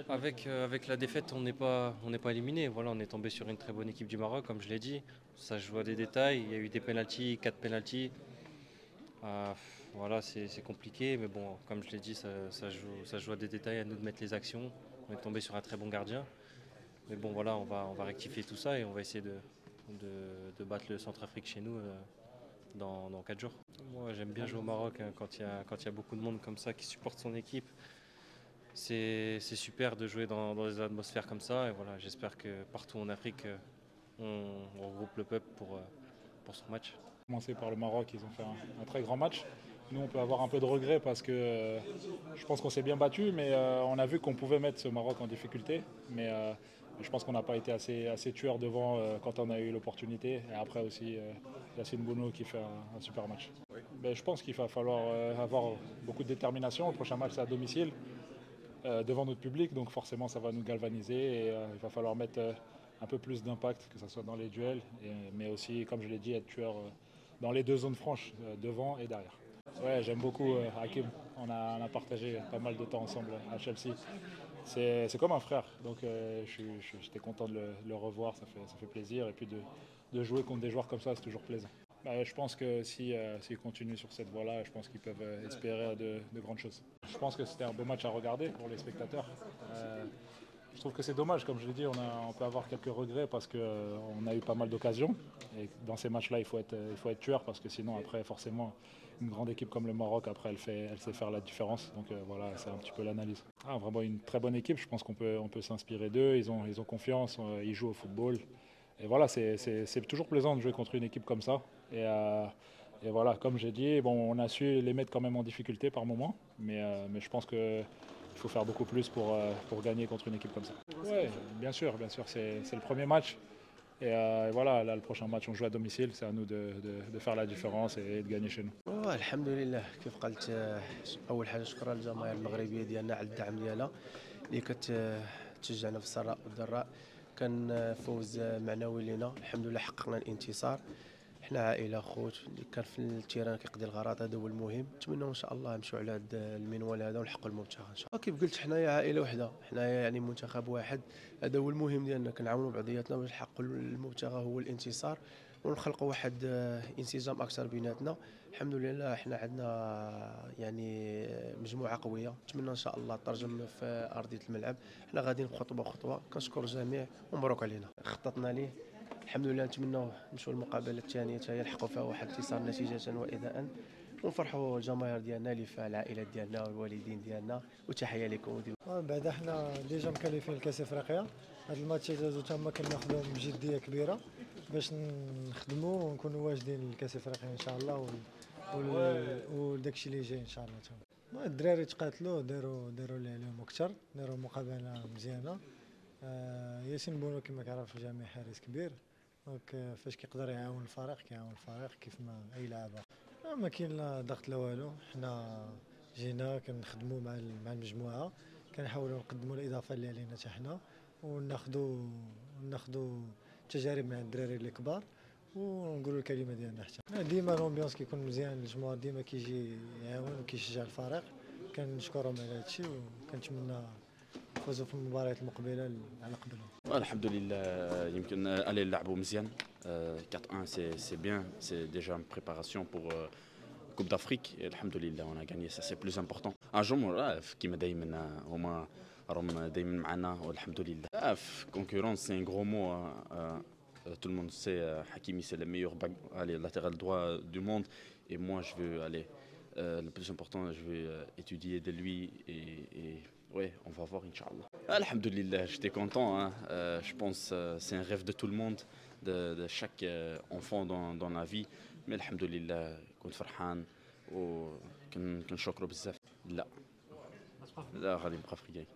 Avec la défaite, on n'est pas éliminé. Voilà, on est tombé sur une très bonne équipe du Maroc, comme je l'ai dit. Ça se joue à des détails. Il y a eu des pénaltys, 4 pénaltys. Euh, voilà, c'est compliqué, mais bon, comme je l'ai dit, ça se joue à des détails. À nous de mettre les actions. On est tombé sur un très bon gardien. Mais bon, voilà, on va rectifier tout ça et on va essayer de battre le Centrafrique chez nous dans 4 jours. Moi, j'aime bien jouer au Maroc hein, quand il y a beaucoup de monde comme ça qui supporte son équipe. C'est super de jouer dans des atmosphères comme ça. Et voilà, j'espère que partout en Afrique, on regroupe le peuple pour ce match. Commencer par le Maroc, ils ont fait un très grand match. Nous, on peut avoir un peu de regret parce que je pense qu'on s'est bien battu, mais on a vu qu'on pouvait mettre ce Maroc en difficulté. Mais je pense qu'on n'a pas été assez tueur devant quand on a eu l'opportunité. Et après aussi, Yacine Bounou qui fait un super match. Mais je pense qu'il va falloir avoir beaucoup de détermination. Le prochain match, c'est à domicile, devant notre public. Donc forcément, ça va nous galvaniser. Et il va falloir mettre un peu plus d'impact, que ce soit dans les duels, mais aussi, comme je l'ai dit, être tueur dans les deux zones franches, devant et derrière. Ouais, j'aime beaucoup Hakim. On a partagé pas mal de temps ensemble à Chelsea. C'est comme un frère, donc j'étais content de le revoir, ça fait plaisir. Et puis de jouer contre des joueurs comme ça, c'est toujours plaisant. Je pense que s'ils continuent sur cette voie-là, je pense qu'ils peuvent espérer de grandes choses. Je pense que c'était un beau match à regarder pour les spectateurs. Je trouve que c'est dommage, comme je l'ai dit, on peut avoir quelques regrets parce qu'on a eu pas mal d'occasions. Et dans ces matchs-là, il faut être tueur parce que sinon, après, forcément, une grande équipe comme le Maroc, après, elle sait faire la différence. Donc voilà, c'est un petit peu l'analyse. Vraiment une très bonne équipe, je pense qu'on peut s'inspirer d'eux. Ils ont confiance, ils jouent au football. Et voilà, c'est toujours plaisant de jouer contre une équipe comme ça. Et voilà, comme j'ai dit, bon, on a su les mettre quand même en difficulté par moment. Mais je pense que il faut faire beaucoup plus pour gagner contre une équipe comme ça. Oui, bien sûr, c'est le premier match. Et voilà, là, le prochain match, on joue à domicile. C'est à nous de faire la différence et de gagner chez nous. الحمد لله كيف قلت اول حاجه شكرا للجماهير المغربيه ديالنا على الدعم ديالها اللي كتشجعنا في السراء والضراء. كان فوز معنوي لنا، الحمد لله حققنا الانتصار. حنا عائله خوت اللي كان في التيران كيقضي الغرض، هذا هو المهم. نتمنوا ان شاء الله نمشيو على هذا المنوال هذا ونحققوا المبتغى ان شاء الله. كيف قلت حنايا عائله وحده، حنايا يعني منتخب واحد، هذا هو المهم ديالنا. كنعاونوا بعضياتنا باش نحققوا المبتغى هو الانتصار ونخلقوا واحد انسجام اكثر بيناتنا. الحمد لله حنا عندنا يعني مجموعه قويه، نتمنى ان شاء الله ترجم في ارضيه الملعب. حنا غاديين خطوه خطوه. كنشكر الجميع ومبروك علينا، خططنا ليه. الحمد لله نتمنوا نمشيو المقابله الثانيه حتى هي نحققوا فيها واحد انتصار نتيجه واداء، ونفرحوا الجماهير ديالنا اللي في العائلات ديالنا والوالدين ديالنا. وتحيه لكم. بعد حنا ديجا مكلفين لكاس افريقيا، هاد الماتشات هادو تما كناخذوهم بجديه كبيره باش نخدموا ونكونوا واجدين لكاس افريقيا ان شاء الله وداكشي اللي جاي ان شاء الله. تما الدراري تقاتلوا، داروا اللي عليهم اكثر، داروا مقابله مزيانه. ياسين بونو كما كيعرف الجميع حارس كبير، دونك فاش كيقدر يعاون الفريق كيعاون الفريق كيف ما اي لاعب. ما كاين لا ضغط لا والو، حنا جينا كنخدموا مع المجموعه، كنحاولوا نقدموا الاضافه اللي علينا حتى حنا، وناخذوا تجارب مع الدراري اللي كبار ونقولوا الكلمه ديالنا. حتى ديما الامبيونس كيكون مزيان، الجمهور ديما كيجي يعاون وكيشجع الفريق. كنشكرهم على هذا الشيء وكنتمنى نفوزوا في المباريات المقبله على قبلهم. الحمد لله يمكن aller نلعبوا مزيان. 4-1 c'est bien, c'est déjà une préparation pour Coupe d'Afrique. Et alhamdoulilah on a gagné, ça c'est plus important. الجمهور كيما دائما هما راهم دائما معنا والحمدلله. في concurrence c'est un gros mot. Tout le monde sait Hakimi c'est le meilleur latéral droit du monde et moi je veux aller le plus important, je vais étudier de lui et ouais, on va voir Inch'Allah. Alhamdulillah, j'étais content. Je pense c'est un rêve de tout le monde, de chaque enfant dans la vie. Mais alhamdulillah, كنت فرحان وكنشكره بزاف. لا غادي نبقى في